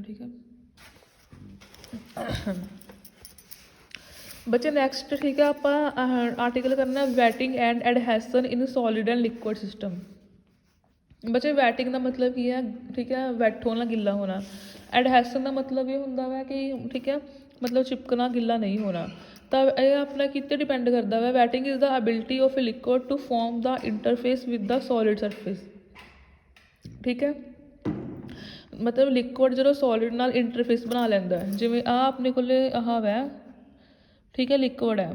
ठीक है बच्चे नैक्सट ठीक है आप आर्टिकल करना waiting and adhesion in solid and liquid system. बच्चे वैटिंग का मतलब की है ठीक है वैट होना गिला होना। एडहेसन का मतलब ये होंगे वै कि ठीक है मतलब चिपकना गिला नहीं होना। तो यह अपना कितने डिपेंड करता है wetting is the ability of a liquid to form the interface with the solid surface. ठीक है मतलब लिक्विड जो सॉलिड नाल इंटरफेस बना लैंदा है जिमें आ अपने को आह वै ठीक है लिक्विड है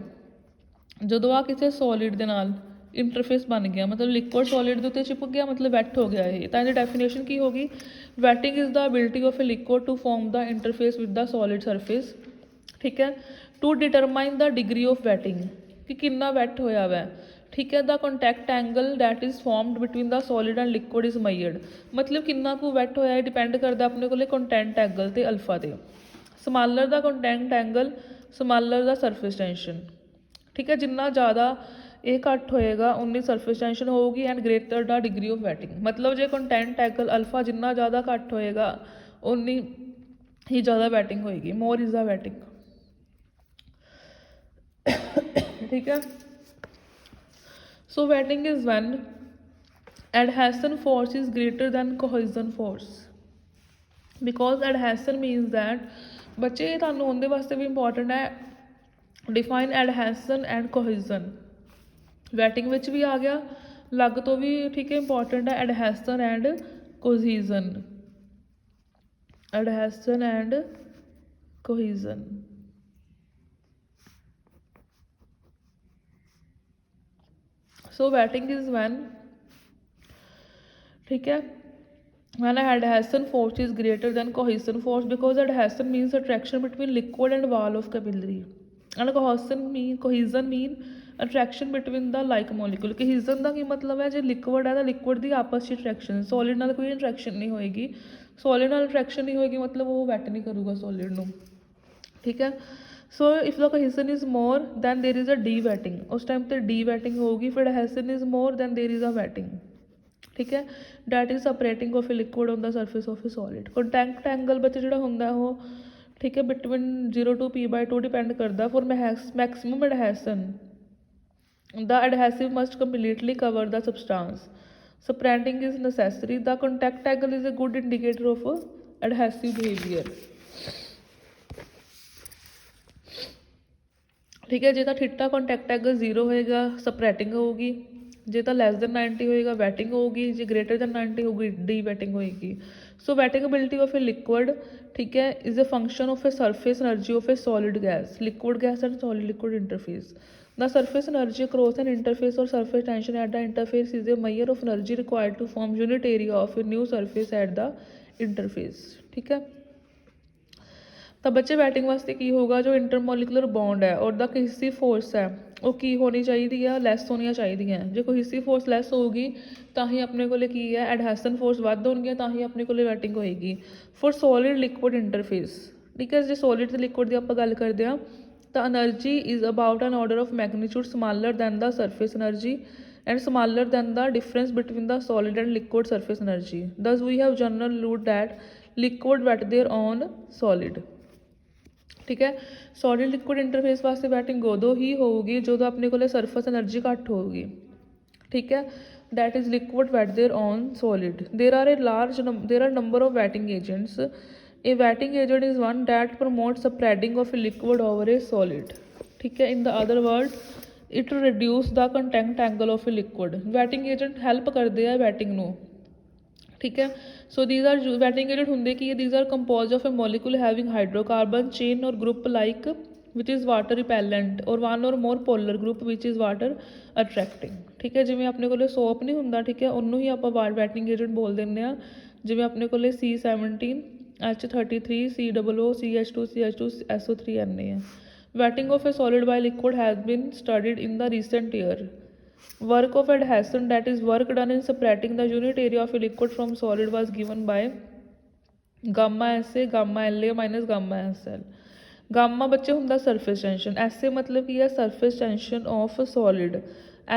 ਜਦੋਂ ਆ ਕਿਸੇ ਸੋਲਿਡ ਦੇ ਨਾਲ ਇੰਟਰਫੇਸ ਬਣ ਗਿਆ ਮਤਲਬ ਲਿਕੁਇਡ ਸੋਲਿਡ ਦੇ ਉੱਤੇ ਚਿਪਕ ਗਿਆ ਮਤਲਬ ਵੈਟ ਹੋ ਗਿਆ ਇਹ ਤਾਂ ਇਹਦੀ ਡੈਫੀਨੇਸ਼ਨ ਕੀ ਹੋਗੀ wetting is the ability of a liquid to form the interface with the solid surface. ਠੀਕ ਹੈ to determine the degree of wetting ਕਿ ਕਿੰਨਾ ਵੈਟ ਹੋਇਆ ਵੈ। ठीक है the contact angle that is formed between the solid and liquid is measured मतलब कितना को वैट होया डिपेंड करता अपने को कंटेंट एंगल ते अल्फा ते। Smaller the content angle smaller the surface tension. ठीक है जिन्ना ज़्यादा ये घट होएगा उन्नी सरफेस टेंशन होगी and greater the degree of waiting मतलब जो कंटेंट एंगल अल्फा जिन्ना ज़्यादा घट होएगा उन्नी ही ज़्यादा वैटिंग होएगी मोर इज़ द वैटिंग। ठीक है so wetting is when adhesion force is greater than cohesion force because adhesion means that बच्चे ਤੁਹਾਨੂੰ ਉਹਦੇ ਵਾਸਤੇ ਵੀ ਇੰਪੋਰਟੈਂਟ ਹੈ define adhesion and cohesion wetting ਵਿੱਚ ਵੀ ਆ ਗਿਆ ਲੱਗ ਤੋਂ ਵੀ ਠੀਕ ਹੈ ਇੰਪੋਰਟੈਂਟ ਹੈ adhesion and cohesion adhesion and cohesion। so wetting is when ठीक है when adhesion force is greater than cohesion force because adhesion means attraction between liquid and wall of capillary and cohesion mean attraction between the like molecule। cohesion ਦਾ ਕੀ ਮਤਲਬ ਹੈ ਜੇ liquid ਹੈ ਤਾਂ liquid ਦੀ ਆਪਸ ਵਿੱਚ attraction solid ਨਾਲ ਕੋਈ attraction ਨਹੀਂ ਹੋਏਗੀ ਸੋਲਿਡ ਨਾਲ ਅਟਰੈਕਸ਼ਨ ਨਹੀਂ ਹੋਏਗੀ ਮਤਲਬ ਉਹ ਵੈਟ ਨਹੀਂ ਕਰੂਗਾ ਸੋਲਿਡ ਨੂੰ। ਠੀਕ ਹੈ so if the cohesion is more then there is a de-wetting उस टाइम पर de-wetting होगी फिर adhesion is more then there is a wetting। ठीक है that is separating of a liquid on the surface of a solid। contact angle बच्चे जो होंगे वो ठीक है बिटवीन 0 to p/2 डिपेंड करता for maximum adhesion the adhesive must completely cover the substance separating is necessary। the contact angle is a good indicator of adhesive behavior। ठीक है जे तो ठिट्टा कॉन्टैक्ट एंगल 0 होएगा सपरेटिंग होगी जे तो लैस दैन 90 होएगा waiting होगी जे greater than 90 होगी डी वैटिंग होएगी। So wetting ability of a liquid ठीक है is a function of a surface energy of a solid gas liquid gas and solid liquid interface. The surface energy across an interface और surface tension at the interface is a measure of energy required to form unit area of a new surface at the interface. ठीक है तो बच्चे waiting वास्ते की होगा जो intermolecular bond है और द कोहेसिव फोर्स है वो की होनी चाहिए है लैस होनी चाहिए जो कोहेसिव फोर्स लैस होगी तो ही अपने को की है एडहेसन फोर्स वध होगी तो ही अपने को वैटिंग होएगी फॉर सॉलिड लिक्विड इंटरफेस। ठीक है जो सॉलिड तो लिक्विड की आप गल करते हैं तो energy is about an order of magnitude smaller than the surface energy and smaller than the difference between the solid and liquid surface energy. Thus we have general rule that liquid wet there on solid. ठीक है solid liquid interface वास्ते wetting उदों ही होगी जो अपने को surface energy घट होगी। ठीक है that is liquid wet there on solid. There are number of wetting agents a wetting agent is one that promote spreading of a liquid over a solid. ठीक है in the other word it reduce the contact angle of a liquid. Wetting agent help करते हैं wetting नूं। ठीक है so these are wetting agent होंगे कि these are compose of a molecule having hydrocarbon chain और group like which is water repellent or one or more polar group which is water attracting. ठीक है जिमें अपने को सोप नहीं होंगे ठीक है उन्होंने ही आप वैटिंग एजेंट बोल दें जिमें अपने को C17 H33 COO CH2 CH2 SO3 Na है। Wetting of a solid by liquid has been studied in the recent year. Work of adhesion that is work done in separating the unit area of a liquid from solid was given by gamma SA gamma LA minus gamma SL। Gamma बच्चे होंगे surface tension SA मतलब की है surface tension of solid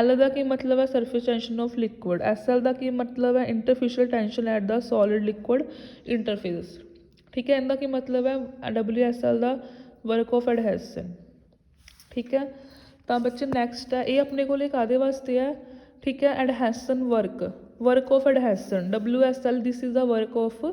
L का की मतलब है surface tension of liquid SL का की मतलब है interfacial tension at the solid liquid interface. ठीक है। इनका की मतलब है WSL का वर्क ऑफ एडहेसन। ठीक है। तो बच्चे नैक्सट है, ये अपने को कादे वास्ते है, ठीक है, adhesion work of adhesion WSL, this is the work of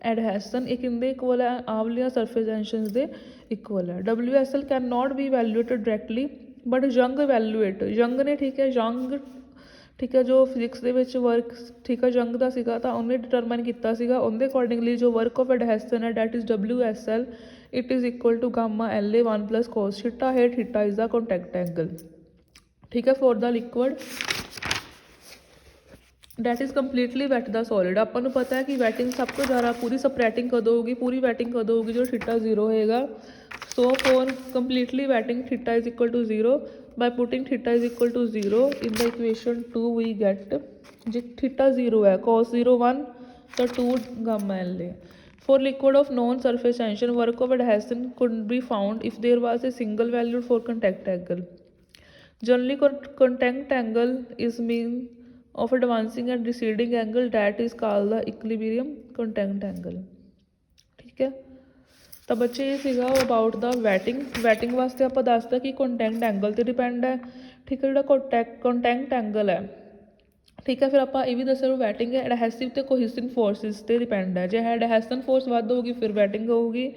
adhesion. एक इनके इक्वल है आवलिया सरफेस टेंशन के इक्वल है। WSL can not be valuated directly but young valuate, young ने, ठीक है, यंग, ठीक है, जो फिजिक्स के वर्क, ठीक है, यंग का सीगा तो उन्हें डिटरमाइन किया सीगा, उनके अकॉर्डिंगली जो वर्क ऑफ एडहेसन है that is WSL, it is equal to gamma LA 1 + cos theta है, theta is the contact angle. ठीक है। For the liquid that is completely wet the solid, आपको पता है कि वैटिंग सब तो ज़्यादा पूरी सप्रैटिंग कदों होगी, पूरी वैटिंग कदों होगी जो थीटा 0 होएगा। So for completely wetting theta is equal to 0, by putting theta is equal to 0 in the equation 2 we get, जो थीटा 0 है cos 0 1 तो 2 gamma LA। For liquid of known surface tension, work of adhesion could be found if there was a single value for contact angle. Generally, contact angle is mean of advancing and receding angle that is called the equilibrium contact angle। ठीक है। तो बच्चे ये सीगा about the waiting वास्ते आप दसदा कि कॉन्टैक्ट एंगल तो डिपेंड है। ठीक है। जो कॉन्टैक्ट एंगल है, ठीक है, फिर आप ये भी दसा वैटिंग है एडहेसिव तो कोहिसिव फोर्सिस से डिपेंड है, जो है एडहेसन फोर्स वध होगी फिर वैटिंग होगी।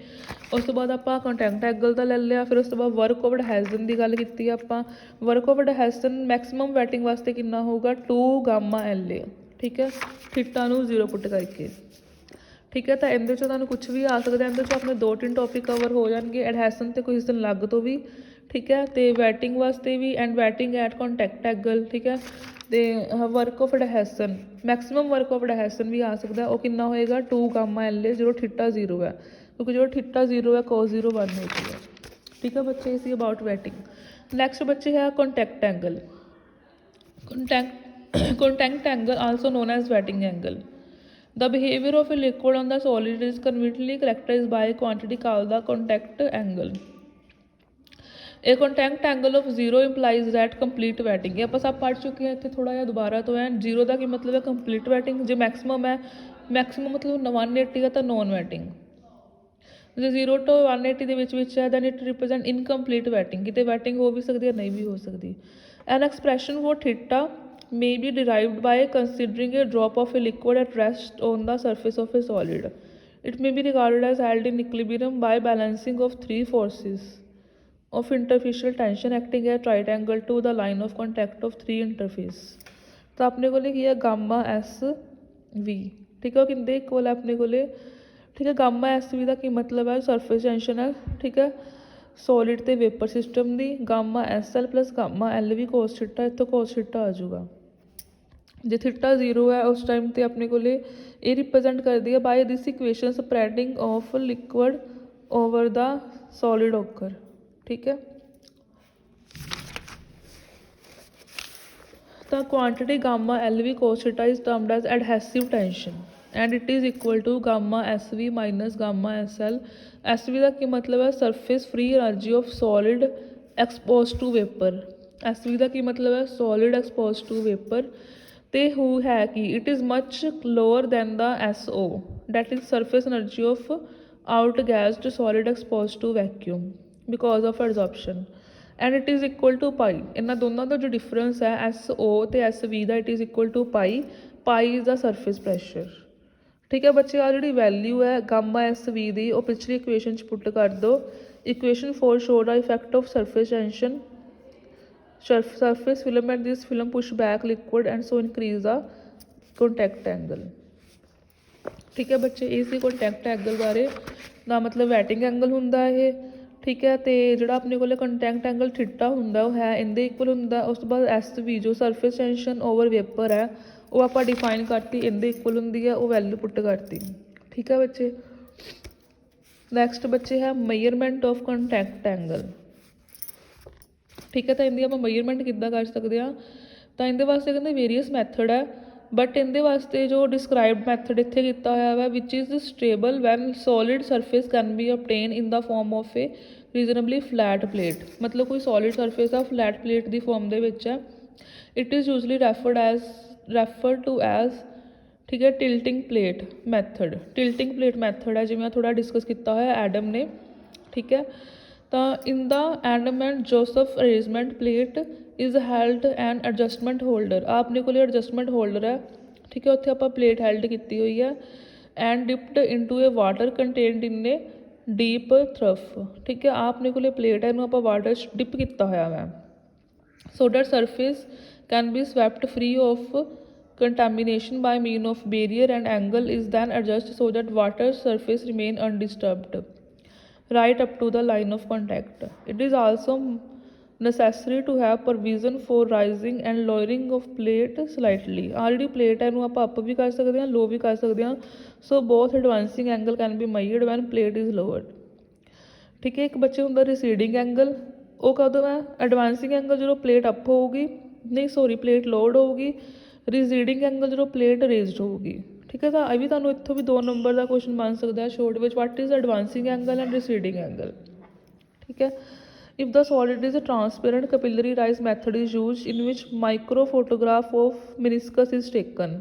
उस तो बाद आप कॉन्टैक्ट एंगल का ले लिया, फिर उस तो बाद वर्क ऑफ एडहेसन की गल की, आप work of adhesion maximum waiting वास्ते कितना होगा 2 गामा LA। ठीक है। थीटा 0 पुट करके। ठीक है। तो इहदे चो कुछ भी आ सकता है, इहदे चो अपने 2-3 टॉपिक कवर हो जाएंगे, एडहेसन तो कोहिसन अलग तो भी, ठीक है, तो वैटिंग वास्ते भी and waiting eight contact angle. ठीक है। तो work of adhesion maximum work of adhesion भी आ सकता है, वो कितना होएगा 2 गामा LA जो थीटा 0 है, क्योंकि जो थीटा 0 है cos 0 1 होती है। ठीक है बच्चे, इसी अबाउट वैटिंग। नैक्सट बच्चे है contact angle. Contact angle also known as wetting angle. The behavior of a liquid on the solid is conveniently characterized by a quantity called the contact angle. A contact angle of 0 implies that complete wetting। ये आप सब पढ़ चुके हैं, इतने थोड़ा जिहा दोबारा तो है। 0 का की मतलब है कंप्लीट वैटिंग, जो मैक्सिमम है, मैक्सिमम मतलब 180 का तो नॉन वैटिंग, जो 0 to 180 ਦੇ ਵਿੱਚ ਹੈ, then it represent incomplete wetting, कितने वैटिंग हो भी सकती है नहीं भी हो सकती। An expression for theta may be derived by considering a drop of a liquid at rest on the surface of a solid. It may be regarded as held in equilibrium by balancing of 3 forces of interfacial tension acting at right angle to the line of contact of 3 interface। तो अपने को लिखी है gamma SV। ठीक है। किंदे equal है अपने को, ठीक है, गामा SV का की मतलब है सरफेस टेंशन है, ठीक है, सॉलिड ते वेपर सिस्टम की, gamma SL plus gamma L भी cos थीटा, इतों cos थीटा आ जाऊगा। जो थीटा 0 है उस टाइम तो अपने को ये रिप्रजेंट कर दिया by this equation spreading of liquid over the solid occur. ठीक है। तो quantity gamma LV cos theta is termed as adhesive tension and it is equal to gamma SV minus gamma SL। SV का की मतलब है surface free energy of solid expose to vapour. SV का की मतलब है सॉलिड एक्सपोज टू वेपर, तो हु है कि it is much lower than the SO that is surface energy of outgassed solid expose to vacuum because of absorption and it is equal to pi. इन्होंने दोनों का जो difference है SO तो SV का, it is equal to pi is the surface pressure. ठीक है बच्चे, आ जी वैल्यू है गामा SV की वो पिछली इक्वेशन पुट कर दो। Equation 4 show the effect of surface tension surface filament, this film push back liquid and so increase the contact angle। ठीक है बच्चे, इसी contact angle बारे का मतलब वैटिंग एंगल होंदा है। ठीक है। तो जो अपने को contact angle थीटा होंदा वो है इनके इक्वल होंदा। उस तो बाद SV जो सरफेस टेंशन ओवर वेपर है वो आप डिफाइन करती, इनके इक्वल होंदी है, वो वैल्यू पुट करती। ठीक है बच्चे। नैक्सट बच्चे है मेजरमेंट ऑफ contact एंगल। ठीक है। तो इनकी आप मेजरमेंट किद्दां कर सकते हैं, तो इनके वास्ते कहते वेरीअस मैथड है, बट इनके वास्ते जो डिस्क्राइब्ड मैथड इत्थे किया हुआ है which is stable when solid surface can be obtain in the form of a reasonably flat plate. मतलब कोई solid surface a flat plate की फॉर्म के है। It is usually refer to as ठीक है। टिल्टिंग प्लेट मैथड है जिवें थोड़ा डिस्कस किया होया एडम ने, ठीक है। तो in the Adam and Joseph arrangement plate is held and adjustment holder, अपने को एडजस्टमेंट होल्डर है, ठीक है। उत्थे आपां प्लेट हैल्ड की हुई है and dipped into a water contained in a deep trough, ठीक है। अपने को प्लेट है, इनू आपां वाटर डिप किया होया है so that surface can B swept free of contamination by mean of barrier and angle is then adjusted so that water surface remain undisturbed right up to the line of contact. It is also necessary to have provision for rising and lowering of plate slightly. Already plate है आप up भी कर सकते हैं, low भी कर सकते हैं, so both advancing angle can be measured when plate is lowered, ठीक है। एक बच्चे होंगे रिसीडिंग एंगल, वो कदों है एडवांसिंग एंगल जो प्लेट अप होगी, नहीं सॉरी प्लेट लोड होगी, रिसीडिंग एंगल जो प्लेट रेज्ड होगी, ठीक है। तो ये भी तुहानूं इत्थों भी 2 नंबर का क्वेश्चन बन सकता है short which, what is advancing angle and receding angle, ठीक है। If the solid is transparent capillary rise method is use in which micro photograph of meniscus is taken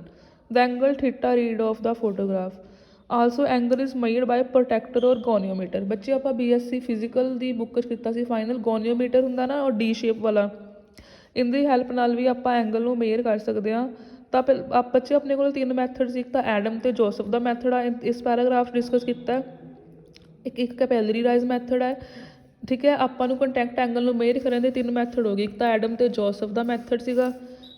the angle theta read off the photograph also angle is made by protractor और goniometer. बच्चे आप BSc physical की book किया final, goniometer होंगे ना और D shape वाला, इनकी हैल्प नाल भी आप एंगल में मेयर कर सकते हैं। तो आप बच्चे अपने को 3 मैथड से, एक तो एडम तो जोसफ का मैथड आ इस पैराग्राफ डिस्कस किया, एक कैपिलरी राइज मैथड है, ठीक है। आपू कंटैक्ट एंगल में मेयर करने के 3 मैथड हो गए, एक तो एडम तो जोसफ का मैथड सीगा,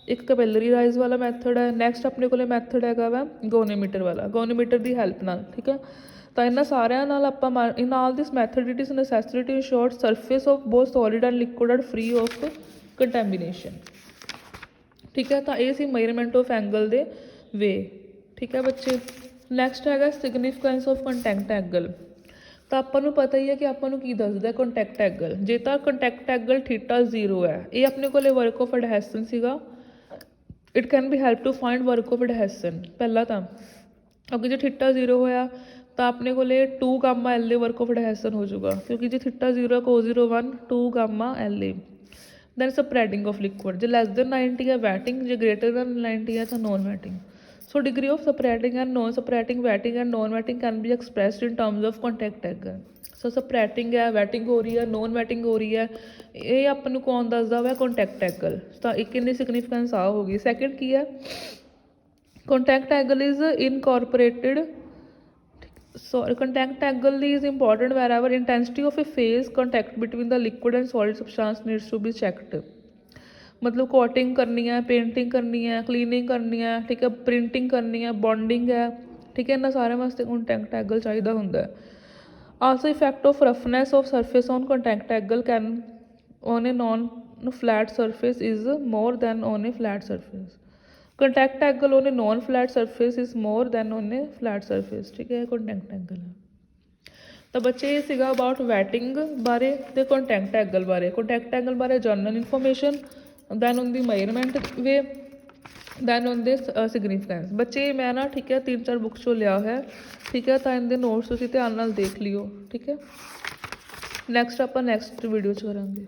एक कैपिलरी राइज वाला मैथड है, नैक्सट अपने को मैथड है वा गोनीमीटर वाला, गोनीमीटर की हैल्प नाल, ठीक है। तो इन्होंने सारिਆਂ ਨਾਲ ਆਪਾਂ in all this method it is necessary to ensure surface of both solid and liquid are free of contamination, ठीक है। तो ये सी measurement of angle they way, ठीक है बच्चे। नैक्सट है सिग्निफिकेंस ऑफ कंटैक्ट एंगल। तो आपको पता ही है कि आपको की दसदा कंटैक्ट एंगल, जे तो कंटैक्ट एंगल थीटा 0 है, ये अपने को वर्क ऑफ एडहेसन सीगा, it can be help to find work of adhesion पहला तो, क्योंकि जो थीटा 0 होया तो अपने को 2 gamma LA work of adhesion हो जाएगा, क्योंकि जो थीटा 0 को 01 2 gamma LA। Then spreading of liquid, जो लैस दैन 90 है वैटिंग, जो ग्रेटर दैन 90 है तो non wetting. So degree of spreading and non spreading, wetting and non wetting can be expressed in terms of contact angle. So spreading है, wetting हो रही है, non waiting हो रही है, ये अपन को कौन दसदा हुआ कॉन्टैक्ट एंगल। तो एक इन्नी सिग्निफिकेंस आ होगी। सैकेंड की है contact angle is incorporated, sorry contact angle is important wherever intensity of a phase contact between the liquid and solid substance needs to be checked। मतलब कोटिंग करनी है, पेंटिंग करनी है, क्लीनिंग करनी है, ठीक है, प्रिंटिंग करनी है, बॉन्डिंग है, ठीक है, इन्होंने सारे वास्ते कॉन्टैक्ट एंगल चाहिए होंगे। Also effect of roughness of surface on contact angle can on a non flat surface is more than on A flat surface. Contact angle on a non flat surface is more than on A flat surface, ठीक है, contact angle है। तो बच्चे ये सीगा about wetting बारे ते contact angle बारे। कंटैक्ट एंगल बारे general information, then on the measurement way, then on the significance. बच्चे मैं ना ठीक है 3-4 बुक्स चो लिया है, ठीक है, तो इनके नोट्स तुसीं ध्यान नाल देख लियो, ठीक है। नैक्सट आपां नैक्सट वीडियो च करांगे।